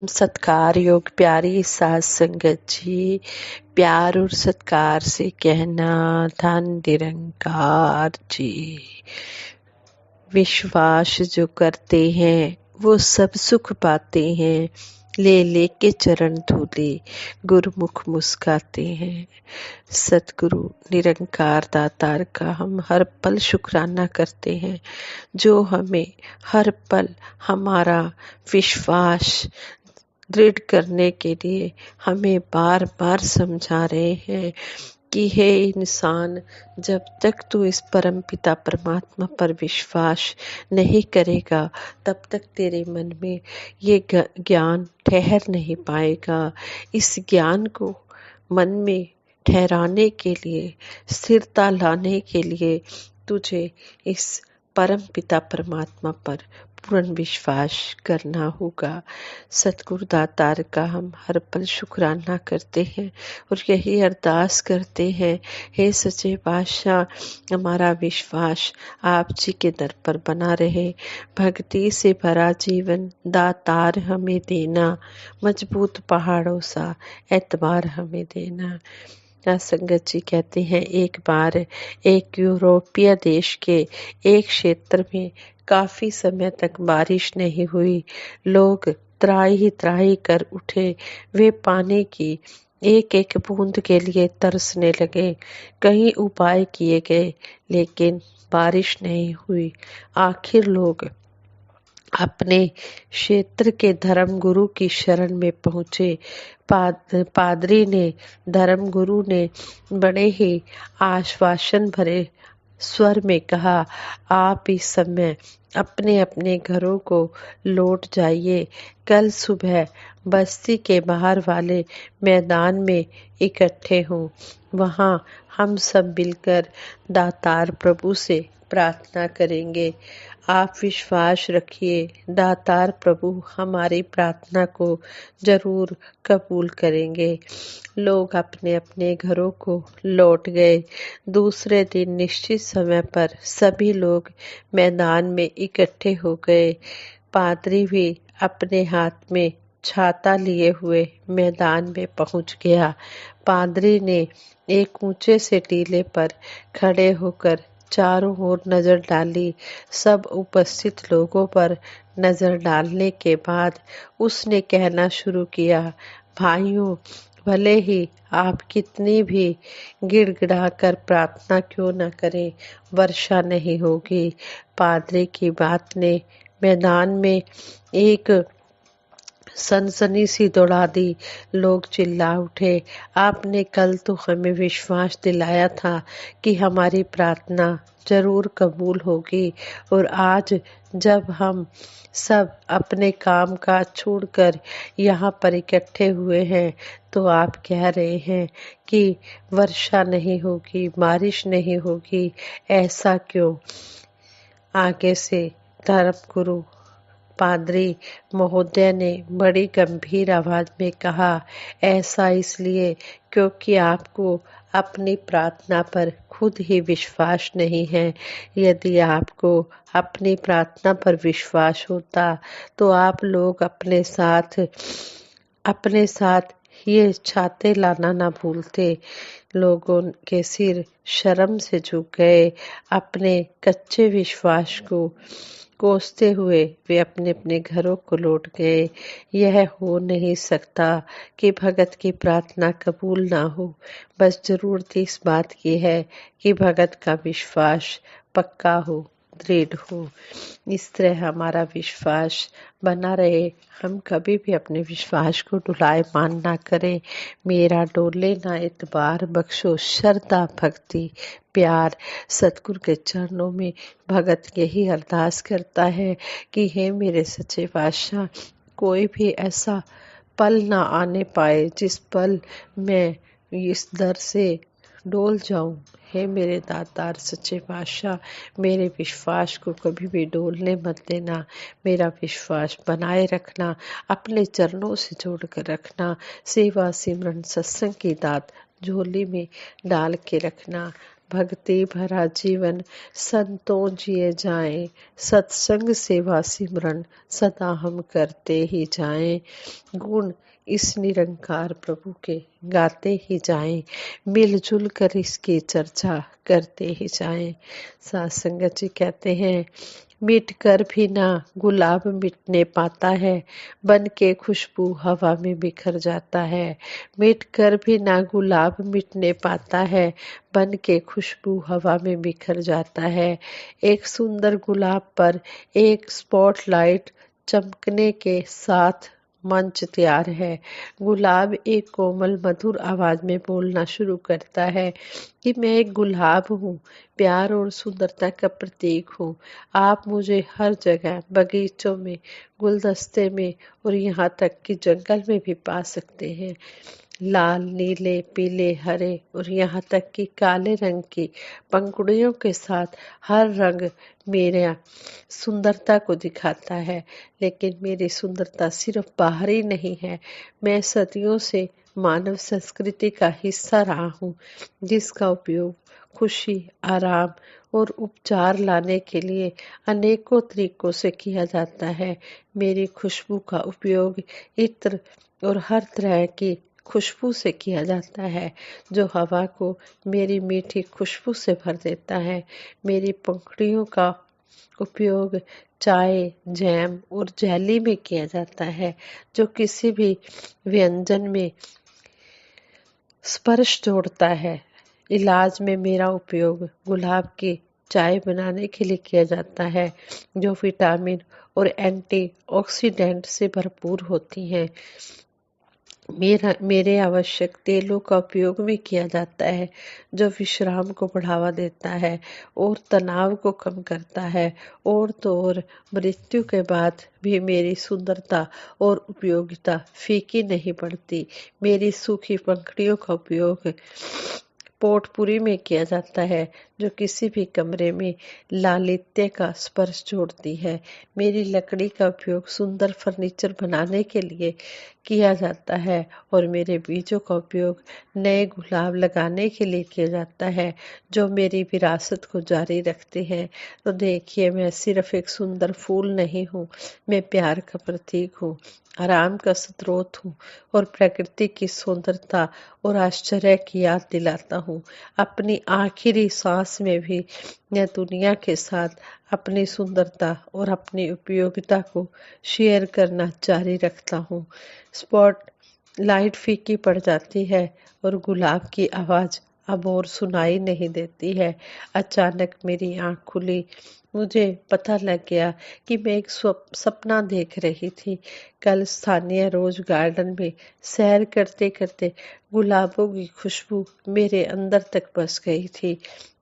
सत्कार योग प्यारी सास संगत जी, प्यार और सत्कार से कहना धन निरंकार जी। विश्वास जो करते हैं वो सब सुख पाते हैं, ले लेके चरण धूले गुरुमुख मुस्काते हैं। सतगुरु निरंकार दातार का हम हर पल शुक्राना करते हैं, जो हमें हर पल हमारा विश्वास दृढ़ करने के लिए हमें बार बार समझा रहे हैं कि हे इंसान, जब तक तू इस परम पिता परमात्मा पर विश्वास नहीं करेगा तब तक तेरे मन में ये ज्ञान ठहर नहीं पाएगा। इस ज्ञान को मन में ठहराने के लिए, स्थिरता लाने के लिए तुझे इस परम पिता परमात्मा पर पूर्ण विश्वास करना होगा। सतगुरु दातार का हम हर पल शुक्राना करते हैं और यही अरदास करते हैं, हे सच्चे पातशाह, हमारा विश्वास आप जी के दर पर बना रहे। भक्ति से भरा जीवन दातार हमें देना, मजबूत पहाड़ों सा एतबार हमें देना। संगत जी कहते हैं, एक बार एक यूरोपीय देश के एक क्षेत्र में काफी समय तक बारिश नहीं हुई। लोग त्राही ही त्राही कर उठे। वे पानी की एक एक बूंद के लिए तरसने लगे। कई उपाय किए गए लेकिन बारिश नहीं हुई। आखिर लोग अपने क्षेत्र के धर्म गुरु की शरण में पहुंचे। पादरी ने, धर्म गुरु ने बड़े ही आश्वासन भरे स्वर में कहा, आप इस समय अपने अपने घरों को लौट जाइए। कल सुबह बस्ती के बाहर वाले मैदान में इकट्ठे हों। वहां हम सब मिलकर दातार प्रभु से प्रार्थना करेंगे। आप विश्वास रखिए, दातार प्रभु हमारी प्रार्थना को जरूर कबूल करेंगे। लोग अपने अपने घरों को लौट गए। दूसरे दिन निश्चित समय पर सभी लोग मैदान में इकट्ठे हो गए। पादरी भी अपने हाथ में छाता लिए हुए मैदान में पहुंच गया। पादरी ने एक ऊंचे से टीले पर खड़े होकर चारों ओर नजर डाली। सब उपस्थित लोगों पर नजर डालने के बाद उसने कहना शुरू किया, भाइयों, भले ही आप कितनी भी गिड़गिड़ाकर प्रार्थना क्यों न करें, वर्षा नहीं होगी। पादरी की बात ने मैदान में एक सनसनी सी दौड़ा दी। लोग चिल्ला उठे, आपने कल तो हमें विश्वास दिलाया था कि हमारी प्रार्थना जरूर कबूल होगी, और आज जब हम सब अपने काम काज छोड़कर यहाँ पर इकट्ठे हुए हैं तो आप कह रहे हैं कि वर्षा नहीं होगी, बारिश नहीं होगी। ऐसा क्यों? आगे से धर्मगुरु पादरी महोदय ने बड़ी गंभीर आवाज में कहा, ऐसा इसलिए क्योंकि आपको अपनी प्रार्थना पर खुद ही विश्वास नहीं है। यदि आपको अपनी प्रार्थना पर विश्वास होता तो आप लोग अपने साथ ये छाते लाना ना भूलते। लोगों के सिर शर्म से झुक गए। अपने कच्चे विश्वास को कोसते हुए वे अपने अपने घरों को लौट गए। यह हो नहीं सकता कि भगत की प्रार्थना कबूल ना हो। बस जरूरत इस बात की है कि भगत का विश्वास पक्का हो, दृढ़ हो। इस तरह हमारा विश्वास बना रहे। हम कभी भी अपने विश्वास को डुलायमान ना करें। मेरा डोले ना इतबार, बख्शो श्रद्धा भक्ति प्यार। सतगुरु के चरणों में भगत यही अरदास करता है कि हे मेरे सच्चे पातशाह, कोई भी ऐसा पल ना आने पाए जिस पल मैं इस दर से डोल जाऊं। हे मेरे दातार सच्चे पातशाह, मेरे विश्वास को कभी भी डोलने मत देना। मेरा विश्वास बनाए रखना, अपने चरणों से जोड़ कर रखना। सेवा सिमरन सत्संग की दात झोली में डाल के रखना। भक्ति भरा जीवन संतों जिए जाएं, सत्संग सेवा सिमरन सदा हम करते ही जाएं, गुण इस निरंकार प्रभु के गाते ही जाएं, मिलजुल कर इसकी चर्चा करते ही जाएं। साथ संगत जी कहते हैं, मिट कर भी ना गुलाब मिटने पाता है, बन के खुशबू हवा में बिखर जाता है। मिट कर भी ना गुलाब मिटने पाता है, बन के खुशबू हवा में बिखर जाता है। एक सुंदर गुलाब पर एक स्पॉटलाइट चमकने के साथ मंच तैयार है। गुलाब एक कोमल मधुर आवाज में बोलना शुरू करता है कि मैं एक गुलाब हूँ, प्यार और सुंदरता का प्रतीक हूँ। आप मुझे हर जगह, बगीचों में, गुलदस्ते में और यहाँ तक कि जंगल में भी पा सकते हैं। लाल, नीले, पीले, हरे और यहाँ तक कि काले रंग की पंखुड़ियों के साथ हर रंग मेरे सुंदरता को दिखाता है। लेकिन मेरी सुंदरता सिर्फ बाहरी नहीं है, मैं सदियों से मानव संस्कृति का हिस्सा रहा हूँ, जिसका उपयोग खुशी, आराम और उपचार लाने के लिए अनेकों तरीकों से किया जाता है। मेरी खुशबू का उपयोग इत्र और हर तरह की खुशबू से किया जाता है, जो हवा को मेरी मीठी खुशबू से भर देता है। मेरी पंखुड़ियों का उपयोग चाय, जैम और जेली में किया जाता है, जो किसी भी व्यंजन में स्पर्श जोड़ता है। इलाज में मेरा उपयोग गुलाब की चाय बनाने के लिए किया जाता है, जो विटामिन और एंटीऑक्सीडेंट से भरपूर होती हैं। मेरे आवश्यक तेलों का उपयोग भी किया जाता है, जो विश्राम को बढ़ावा देता है और तनाव को कम करता है। और तो और मृत्यु के बाद भी मेरी सुंदरता और उपयोगिता फीकी नहीं पड़ती। मेरी सूखी पंखुड़ियों का उपयोग पोटपुरी में किया जाता है, जो किसी भी कमरे में लालित्य का स्पर्श जोड़ती है। मेरी लकड़ी का उपयोग सुंदर फर्नीचर बनाने के लिए किया जाता है और मेरे बीजों का उपयोग नए गुलाब लगाने के लिए किया जाता है, जो मेरी विरासत को जारी रखते हैं। तो देखिए, मैं सिर्फ एक सुंदर फूल नहीं हूँ, मैं प्यार का प्रतीक हूँ, आराम का स्रोत हूँ और प्रकृति की सुंदरता और आश्चर्य की याद दिलाता हूँ। अपनी आखिरी सांस में भी मैं दुनिया के साथ अपनी सुंदरता और अपनी उपयोगिता को शेयर करना जारी रखता हूँ। स्पॉट लाइट फीकी पड़ जाती है और गुलाब की आवाज अब और सुनाई नहीं देती है। अचानक मेरी आंख खुली, मुझे पता लग गया कि मैं एक सपना देख रही थी। कल स्थानीय रोज गार्डन में सैर करते करते गुलाबों की खुशबू मेरे अंदर तक बस गई थी।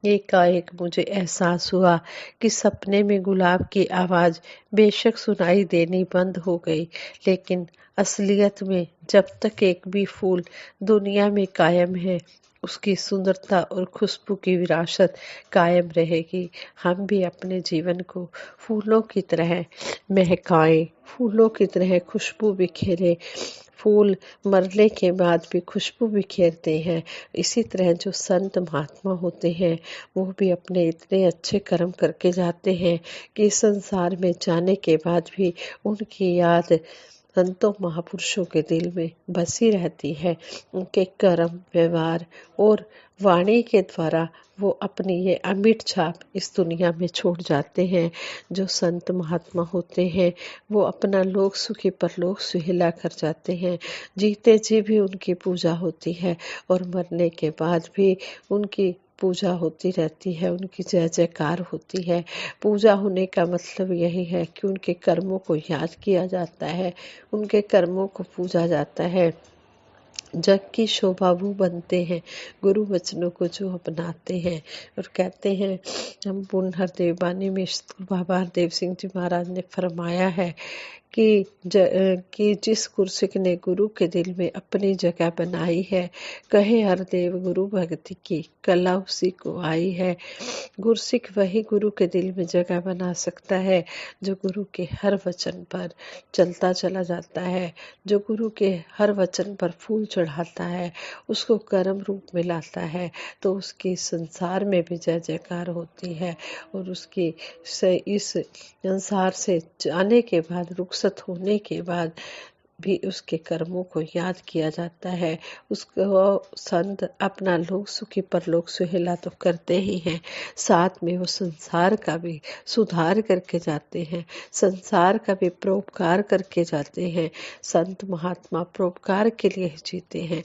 एकाएक मुझे एहसास हुआ कि सपने में गुलाब की आवाज बेशक सुनाई देनी बंद हो गई, लेकिन असलियत में जब तक एक भी फूल दुनिया में कायम है, उसकी सुंदरता और खुशबू की विरासत कायम रहेगी। हम भी अपने जीवन को फूलों की तरह महकाएं, फूलों की तरह खुशबू बिखेरे। फूल मरने के बाद भी खुशबू बिखेरते हैं। इसी तरह जो संत महात्मा होते हैं, वो भी अपने इतने अच्छे कर्म करके जाते हैं कि संसार में जाने के बाद भी उनकी याद संतों महापुरुषों के दिल में बसी रहती है। उनके कर्म, व्यवहार और वाणी के द्वारा वो अपनी ये अमिट छाप इस दुनिया में छोड़ जाते हैं। जो संत महात्मा होते हैं, वो अपना लोक सुखी परलोक सुहेला कर जाते हैं। जीते जी भी उनकी पूजा होती है और मरने के बाद भी उनकी पूजा होती रहती है, उनकी जय जयकार होती है। पूजा होने का मतलब यही है कि उनके कर्मों को याद किया जाता है, उनके कर्मों को पूजा जाता है। जग की शोभा वो बनते हैं, गुरु वचनों को जो अपनाते हैं। और कहते हैं, हम पूर्ण हरदेव बानी में बाबा हरदेव सिंह जी महाराज ने फरमाया है कि जिस गुरसिख ने गुरु के दिल में अपनी जगह बनाई है, कहे हर देव गुरु भक्ति की कला उसी को आई है। गुरसिख वही गुरु के दिल में जगह बना सकता है जो गुरु के हर वचन पर चलता चला जाता है, जो गुरु के हर वचन पर फूल चढ़ाता है, उसको कर्म रूप में लाता है, तो उसकी संसार में भी जय जयकार होती है। और उसकी इस संसार से जाने के बाद, रुखसत होने के बाद भी उसके कर्मों को याद किया जाता है। उसको संत अपना लोक सुखी परलोक सुहेला तो करते ही हैं, साथ में वो संसार का भी सुधार करके जाते हैं, संसार का भी परोपकार करके जाते हैं। संत महात्मा परोपकार के लिए ही जीते हैं।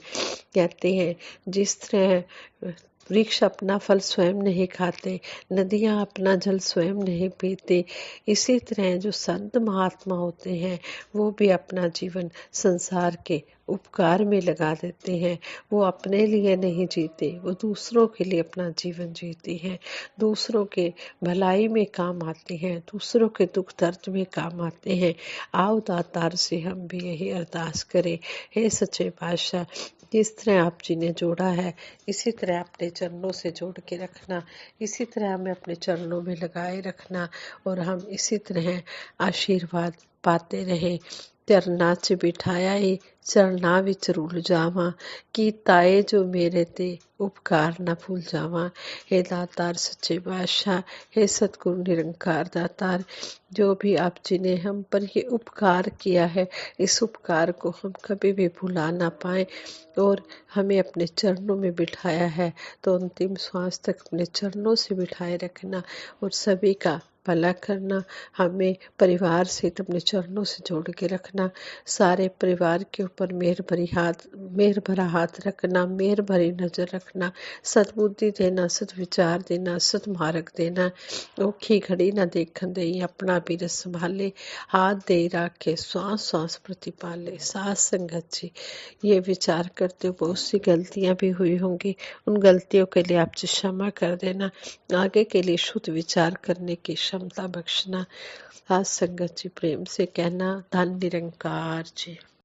कहते हैं जिस तरह वृक्ष अपना फल स्वयं नहीं खाते, नदियां अपना जल स्वयं नहीं पीते, इसी तरह जो संत महात्मा होते हैं वो भी अपना जीवन संसार के उपकार में लगा देते हैं। वो अपने लिए नहीं जीते, वो दूसरों के लिए अपना जीवन जीते हैं, दूसरों के भलाई में काम आते हैं, दूसरों के दुख दर्द में काम आते हैं। आओ दातार से हम भी यही अरदास करें, हे सच्चे पातशाह, जिस तरह आप जी ने जोड़ा है इसी तरह अपने चरणों से जोड़ के रखना, इसी तरह हमें अपने चरणों में लगाए रखना और हम इसी तरह आशीर्वाद पाते रहें। चरना च बिठाया ही चरना विच रुल जावा, कीताए जो मेरे ते उपकार न भूल जावा। हे दातार सच्चे बादशाह, हे सतगुरु निरंकार दातार, जो भी आप जी ने हम पर ये उपकार किया है, इस उपकार को हम कभी भी भुला ना पाए और हमें अपने चरणों में बिठाया है तो अंतिम श्वास तक अपने चरणों से बिठाए रखना और सभी का भला करना। हमें परिवार सहित अपने चरणों से जोड़ के रखना, सारे परिवार के ऊपर मेहर भरा हाथ रखना, मेहर भरी नजर रखना, सद्बुद्धि देना, सद्विचार देना, सद्मार्ग देना। औखी घड़ी न देखन दे, अपना भी रस संभाले, हाथ दे राखे श्वास श्वास प्रतिपाले। साथ संगत जी, ये विचार करते हो बहुत सी गलतियां भी हुई होंगी, उन गलतियों के लिए आप जी क्षमा कर देना, आगे के लिए शुद्ध विचार करने की क्षमता बख्शना। आज संगत जी प्रेम से कहना, धन निरंकार जी।